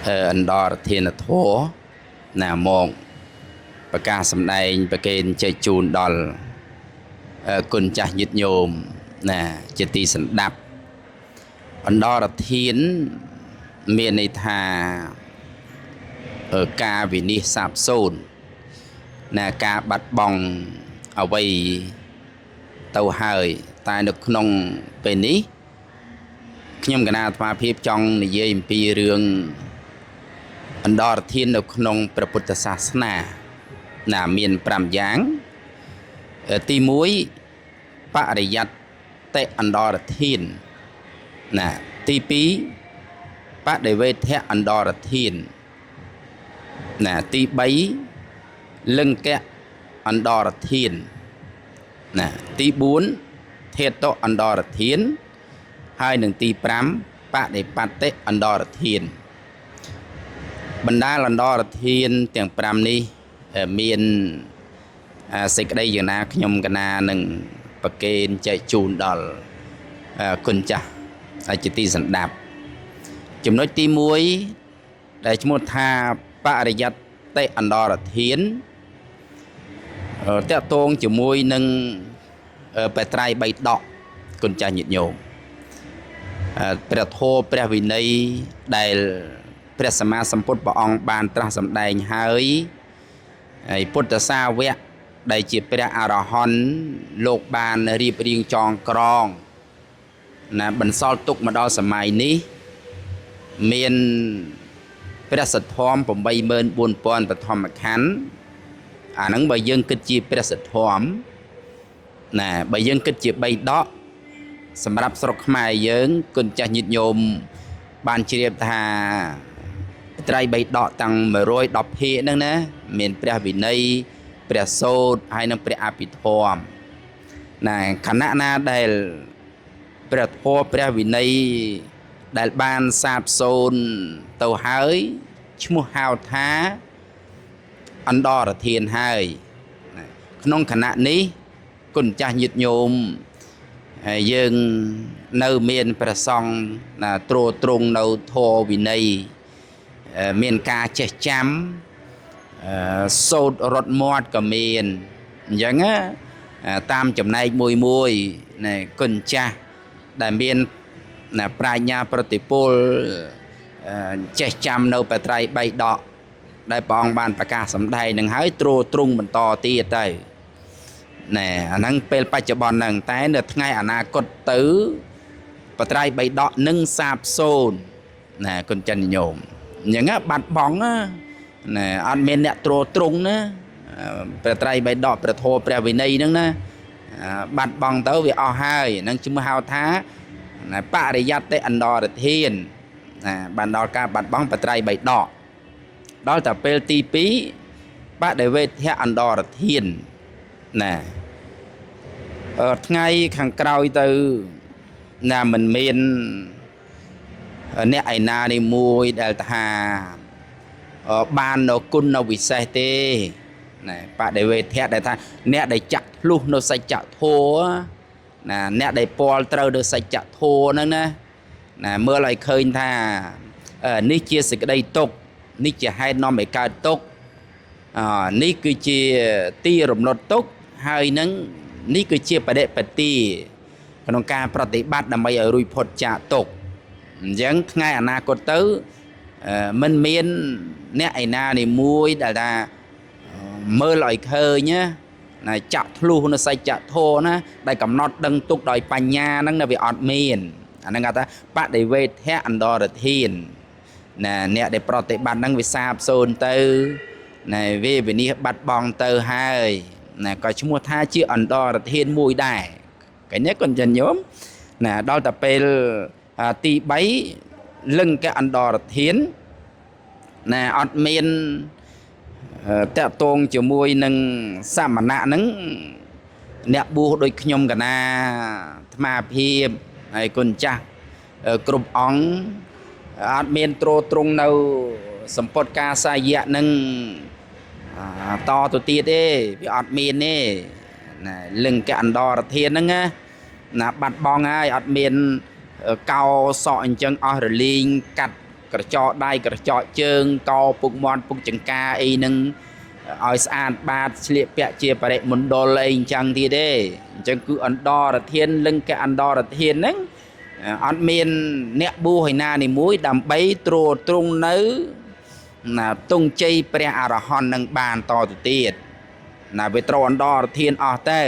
อันดอร์เทียนโถน่ามองประกาศสำแดงประเกณฑ์ใจจูนดอลกุญจักยึดโยมน่ะจะตีสันดับอันดอร์เทียนเมียในทากาวินิสาบโซนน่ะกาบัดบองเอาไว้เต้าหายตายนึกนงเป็นนี้ขยมกันนาธมาเพียบจองในเยี่ยมปีเรื่องอันดอร์เทียนนึกนงประพุทธศาสนาน่ะเมียนปรามยางตีมุ้ยปะริยัตเตอันดอร์เทียนน่ะตีปีปะเดเวทเทอันดอร์เทียนน่ะตีใบลึงแกะอันดอร์เทียนน่ะตีบุญเทโตอันดอร์เทียนให้หนึ่งตีปรามปะเดปัตเตอันดอร์เทียนบรรดาอันดอร์เทียนเตียงปรามนี้เมียนสิกได้อย่างนาขยมกันนาหนึ่งประเกณฑ์ใจจูนดอลคุณจ้ะจิตติสันดับจุดน้อยตีมวยได้ชมดทาปะริยัตเตอันดอร์เทียนเตะตรงจุดมวยหนึ่งไปไตรใบดอกคุณจ้ะหยิดโยมประโทประวินัยได้ประสมาสัมพุทธปองบานตรัสสำแดงหายพุทธสาวกได้จีบพระอรหันต์โลกบาลรีบเรียงจองกรองนะบรรซอลตุกมาดอสมัยนี้เมียนพระสัทธอมผมใบเมินบุญปอนปฐมขันธ์นังใบยังกึศจีพระสัทธอมนะใบยังกึศจีใบดอกสำหรับสรกหมายยังกุญจัยิดโยมบานเชียบทาไตรใบดอกตั้งมาโรยดอกเพนั่นนะเมียนพระวินัยพระโสดให้นังพระอภิธรรมนะขณะนาได้พระโทพระวินัยได้บานสาบโซนเต่าหายชมุหาวท้าอันดอร์เทียนให้ขนมขณะนี้กุญจัยิดโยมยังในเมียนประซองตรตรงในโทวินัยเมียนกาเจจำโซดรถมอดกับเมียนอย่างงี้ตามจำในมวยมวยในกุญจาได้เมียนปลายญาปฏิปูลเจจำในปัตไตรใบดอกได้ปองบานประกาศสำได้หนึ่งหายตรตรงมันต่อตีได้เนี่ยนั่งเป็นปัจจุบันนั่งแต่เนื้อไงอนาคตตื้อปัตไตรใบดอกนึ่งสาบโซนเนี่ยคนจันโยมอย่างงี้บัดบองเนี่ยอันเมนเนี่ยตรงนะปัตไตรใบดอกประโทประวินัยนั่งนะบัดบองเต้าวิเอาให้นั่งจุ่มหาวท้าปะริยัตเตอันดอร์เทียนบันดอร์กาบัดบองปัตไตรใบดอกđó là pel ti pí bác đại vệ theo anh đo là thiên nè ngay khang cao từ là mình miền nè ai na đi mua đại hà ban nó cun nó bị sai tê nè bác đại vệ theo đại tha nè đại chặt luôn nó sai chặt thô nè nè đại pol trâu được sai chặt thô nữa nè mưa lại khơi tha ní chia sẻ cái đây tụcนี่จะให้น้องไม่การตกนี่คือเชียตีรมรถตกให้นั้นนี่คือเชียประเดปฏิขนมการปฏิบัตินำไปรุยพดจะตกยังไงอนาคตตื้อมันเมียนเนี่ยไอ้นาในมวยแต่ละเมื่อลอยเคยเนี่ยจับทะลุnóใส่จับโทนะได้กำนดดังตุกดอยปัญญานั่งในวิอดเมียนนั่นก็แต่ปะได้เวทแท้อันดอร์เทียนเนี่ยได้ปฏิบัตินั่งวิสาบโซนเตอร์วินี้บัดบองเตอร์ให้ก็ชั่วโมงท่าชื่ออันดอร์เทียนมวยได้cáiนี้คนจะย้อมđó là pelตีใบลึงcáiอันดอร์เทียนอัดเมียนแต่ตรงจะมวยหนึ่งสามณะนั้นเนี่ยบูโดยขยมกันนะธรรมาเพียบไอ้คนจ้ากรุบอ๋องอาจเมียนตรงในสัมปทกาสายะนึงต่อตัวตีเด้พี่อาจเมียนนี่ลึงแกอันดอร์เทียนนั่งบัดบองไงอาจเมียนเกาสอนจังออร์ลิงกัด ក្រចកដៃក្រចកជើងកពុកមាត់ពុកចង្កាអីនឹងឲ្យស្អាតបាតស្លៀកពាក់ជាបរិមណ្ឌលអីអញ្ចឹងទៀតទេអញ្ចឹងគឺអន្តរធានលឹងកអន្តរធានហ្នឹងអត់មានអ្នកបួសឯណានេះមួយដើម្បីត្រួតត្រងនៅណាទង់ជ័យព្រះអរហន្តនឹងបានតទៅទៀតណាវាត្រូវអន្តរធានអស់ទៅ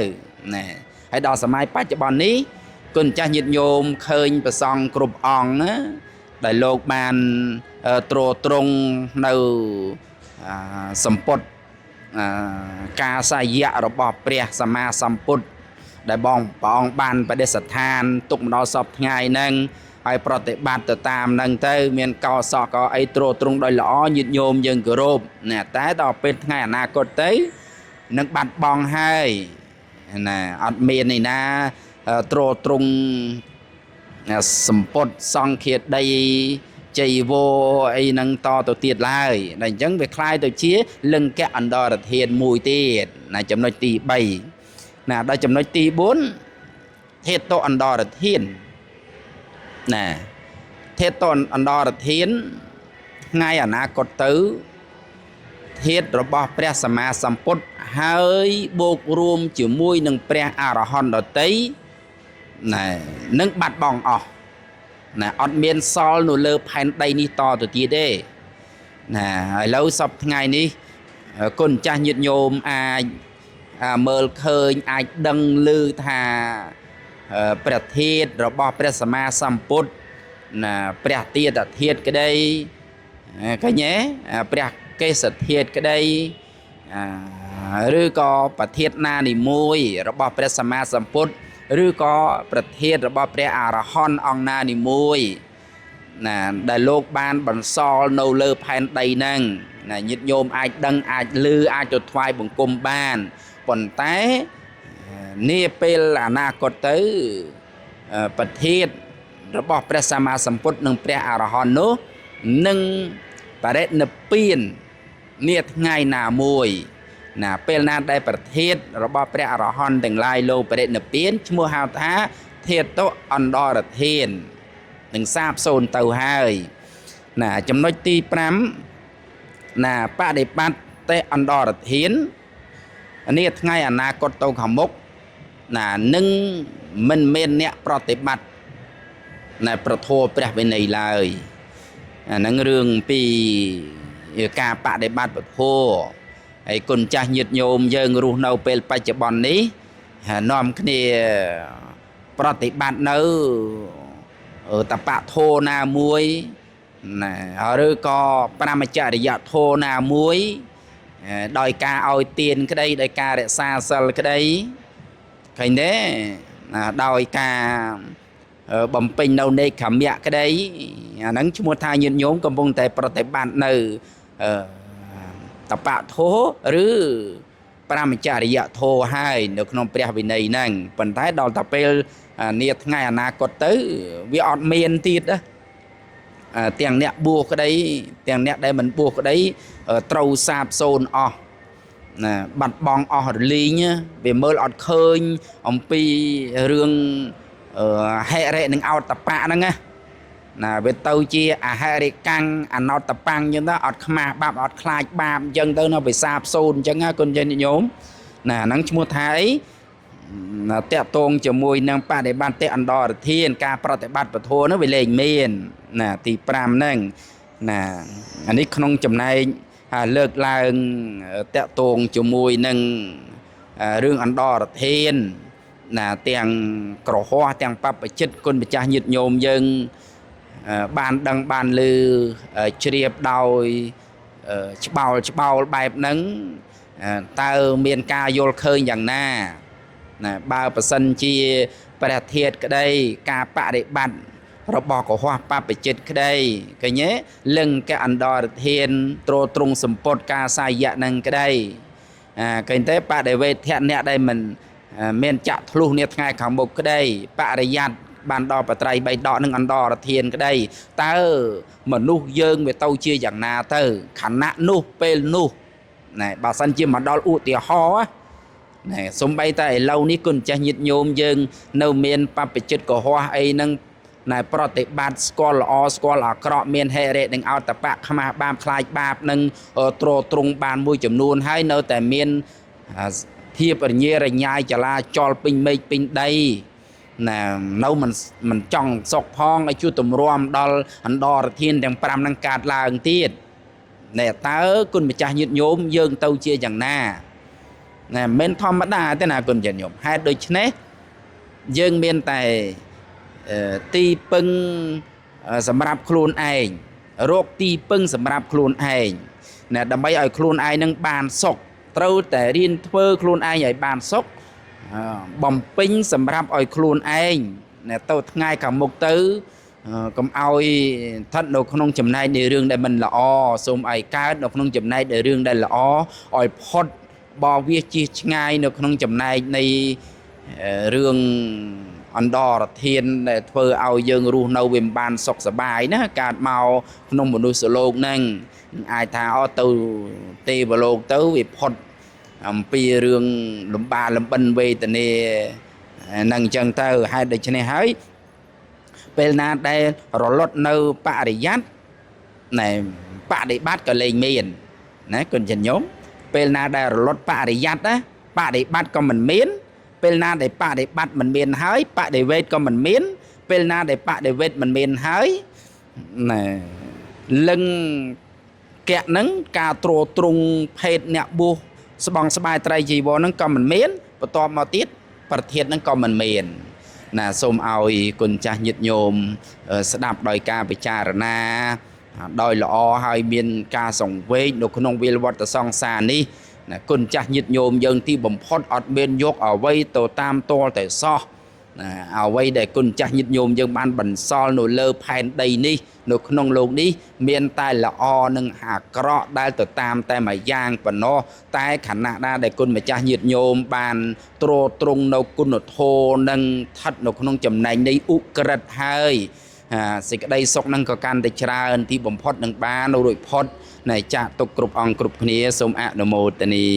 ណាហើយដល់សម័យបច្ចុប្បន្ននេះគុណចាស់ញាតិញោមឃើញព្រះសង្ឃគ្រប់អង្គណាដែលលោកបានត្រួតត្រងនៅសម្ពុតការសាយៈរបស់ព្រះសម្មាសម្ពុទ្ធដែលព្រះអង្គបានបដិស្ថានទុកមកដល់សពថ្ងៃហ្នឹងហើយប្រតិបត្តិទៅតាមហ្នឹងទៅមានកោសកអីត្រួតត្រងដោយល្អញាតិញោមយើងគោរពណាតែដល់ពេលថ្ងៃអនាគតទៅនឹងបាត់បង់ហើយណាអត់មានឯណាត្រួតត្រងសម្ពុតសង្ឃាដីចៃវរអីហ្នឹងតទៅទៀតឡើយតែអញ្ចឹងវាคล้ายទៅជាលង្កៈអន្តរធានមួយទៀតណាចំណុចទី3ណាដល់ចំណុចទី4ធាតុអន្តរធានណាធាតុអន្តរធានថ្ងៃអនាគតទៅធាតុរបស់ព្រះសម្មាសម្ពុទ្ធហើយបូករួមជាមួយនឹងព្រះអរហន្តដទៃណានឹងបាត់បង់អស់ណាអត់មានសល់នៅលើផែនដីនេះតទៅទៀតទេណាឥឡូវសពថ្ងៃនេះគុណចាស់ញាតិញោមអាចមើលឃើញអាចដឹងឮថាព្រះធាតុរបស់ព្រះសម្មាសម្ពុទ្ធណាព្រះទាតធាតុក្តីឃើញទេព្រះកេសធាតុក្តីឬក៏ប្រធាតុណានីមួយរបស់ព្រះសម្មាសម្ពុទ្ធឬក៏ប្រធាតុរបស់ព្រះអរហន្តអង្គណានីមួយណាដែលលោកបានបន្សល់នៅលើផែនដីហ្នឹងណាញាតិញោមអាចដឹងអាចឮអាចទៅថ្វាយបង្គំបានប៉ុន្តែនាពេលអនាគតទៅប្រធាតុរបស់ព្រះសម្មាសម្ពុទ្ធនិងព្រះអរហន្តនោះនឹងបរិនិព្វាននាថ្ងៃណាមួយណាពេលណាដែលប្រធាតុរបស់ព្រះអរហន្តទាំងឡាយលោកបរិនិព្វានឈ្មោះហៅថាធាតុអន្តរធាននឹងសាបសូន្យទៅហើយណាចំណុចទី5ណាបដិបត្តិទេអន្តរធាននេះថ្ងៃអនាគតទៅខាងមុខណានឹងមិនមែនអ្នកប្រតិបត្តិនៅប្រធមព្រះវិន័យឡើយអាហ្នឹងរឿងពីការបដិបត្តិពធហើយគុណចាស់ញាតិញោមយើងរស់នៅពេលបច្ចុប្បន្ននេះនាំគ្នាប្រតិបត្តិនៅតបៈធោណាមួយណាឬក៏ប្រមចរិយធោណាមួយដោយការឲ្យទានក្តីដោយការរក្សាសិលក្តីឃើញទេដោយការបំពេញនៅនេក្ខមៈក្តីអាហ្នឹងឈ្មោះថាញាតិញោមកំពុងតែប្រតិបត្តិនៅតបៈធោឬប្រមចរិយធោហើយនៅក្នុងព្រះវិន័យហ្នឹងប៉ុន្តែដល់តែពេលនាថ្ងៃអនាគតទៅវាអត់មានទៀតណាទាំងអ្នកបួសក្តីទាំងអ្នកដែលមិនបួសក្តីត្រូវសាបសូន្យអស់ណាបាត់បង់អស់រលីងវាមើលអត់ឃើញអំពីរឿងហេរិនិងអោតបៈហ្នឹងណាវាទៅជាអហេរិកាំងអណោតបាំងអញ្ចឹងទៅអត់ខ្មាស់បាបអត់ខ្លាចបាបអញ្ចឹងទៅនៅវាសាបសូន្យអញ្ចឹងគុណញាតិញោមណាហ្នឹងឈ្មោះថាអីតកតងជាមួយនឹងបដិបត្តិអន្តរធានការប្រតិបត្តិពធនោះវាលែងមានណាទី5ហ្នឹងណាអានេះក្នុងចំណែកលើកឡើងតកតងជាមួយនឹងរឿងអន្តរធានណាទាំងក្រហោះទាំងបព្វជិតគុណម្ចាស់ញាតិញោមយើងបានដឹងបានឮជ្រាបដោយច្បោលបែបហ្នឹងតើមានការយល់ឃើញយ៉ាងណាណាបើប្រសិនជាព្រះធាតុក្តីការបដិបត្តិរបស់កុហកបព្វជិតក្តីឃើញទេលឹងកអន្តរធានត្រួតត្រងសម្ពុតការសាយៈនឹងក្តីឃើញទេបដិវេធៈអ្នកដែលមិនមានចាក់ធ្លុះនាថ្ងៃខាងមុខក្តីបរិយ័តបានដល់បត្រៃបីដកនឹងអន្តរធានក្តីតើមនុស្សយើងវាទៅជាយ៉ាងណាទៅខណៈនោះពេលនោះណែបើសិនជាមកដល់ឧទាហរណ៍ណែសំបីតែឥឡូវនេះគុណចាស់ញាតិញោមយើងនៅមានបព្វជិតកុហកអីហ្នឹង ណែប្រតិបត្តិស្គាល់ល្អស្គាល់អាក្រក់មានហេរេនឹងអតបៈខ្មាស់បាបខ្លាចបាបនឹងទ្រទ្រង់បានមួយចំនួនហើយនៅតែមានភាពរញ៉េរញ៉ាយចលាចលពេញមេឃពេញដីណានៅមិនចង់សុកផងឲ្យជួយទម្រាំដល់អន្តរធានទាំង5នឹងកើតឡើងទៀតណែតើគុណម្ចាស់ញាតិញោមយើងទៅជាយ៉ាងណាណែមិនធម្មតាទេណាគុណញាតិញោមហេតុដូច្នេះយើងមានតែទីពឹងសម្រាប់ខ្លួនឯងរកទីពឹងសម្រាប់ខ្លួនឯងណែដើម្បីឲ្យខ្លួនឯងនឹងបានសុខត្រូវតែរៀនធ្វើខ្លួនឯងឲ្យបានសុខបំពេញសម្រាប់ឲ្យខ្លួនឯងណែទៅថ្ងៃខាងមុខទៅកុំឲ្យស្ថិតនៅក្នុងចំណែកនៃរឿងដែលមិនល្អសូមឲ្យកើតនៅក្នុងចំណែកនៃរឿងដែលល្អឲ្យផុតបវាជិះឆ្ងាយនៅក្នុងចំណែកនៃរឿងអន្តរធានដែលធ្វើឲ្យយើងរស់នៅវាមិនបានសុខសប្បាយណាកើតមកក្នុងមនុស្សលោកហ្នឹងអាចថាទៅទេវលោកទៅវាផុតអំពីរឿងលំបាកលំបិនវេទនានឹងអញ្ចឹងទៅហេតុដូច្នេះហើយពេលណាដែលរលត់នៅបរិយ័តណែបដិបត្តិក៏លែងមានណាគុណចិនញោមពេលណាដែលរលត់បរិយ័តណាបដិបត្តិក៏មិនមានពេលណាដែលបដិបត្តិមិនមានហើយបដិវេទក៏មិនមានពេលណាដែលបដិវេទមិនមានហើយណែលឹងកៈហ្នឹងការទ្រទ្រង់ភេទអ្នកបួសស្បង់ស្បាយត្រៃជីវរហ្នឹងក៏មិនមានបន្ទាប់មកទៀតប្រធានហ្នឹងក៏មិនមានណាសូមឲ្យគុណចាស់ញាតិញោមស្ដាប់ដោយការពិចារណាដោយល្អហើយមានការសង្វេគនៅក្នុងវិលវត្តសង្សារនេះណាគុណចាស់ញាតិញោមយើងទីបំផុតអត់មានយកអ្វីទៅតាមតលតែសោះណាអ្វីដែលគុណចាស់ញាតិញោមយើងបានបន្សល់នៅលើផែនដីនេះនៅក្នុងโลกនេះមានតែល្អនិងអាក្រក់ដែលទៅតាមតែមួយយ៉ាងប៉ុណ្ណោះតែខណៈណាដែលគុណម្ចាស់ញាតិញោមបានទ្រទ្រង់នៅគុណធម៌និងស្ថិតនៅក្នុងចំណែងនៃឧក្រិដ្ឋហើយសេចក្តីសុខនឹងក៏កាន់តែច្រើនទីបំផុតនឹងបានរួចផុតនៃចាក់ទុកគ្រប់អង្គគ្រប់គ្នាសូមអនុមោទនា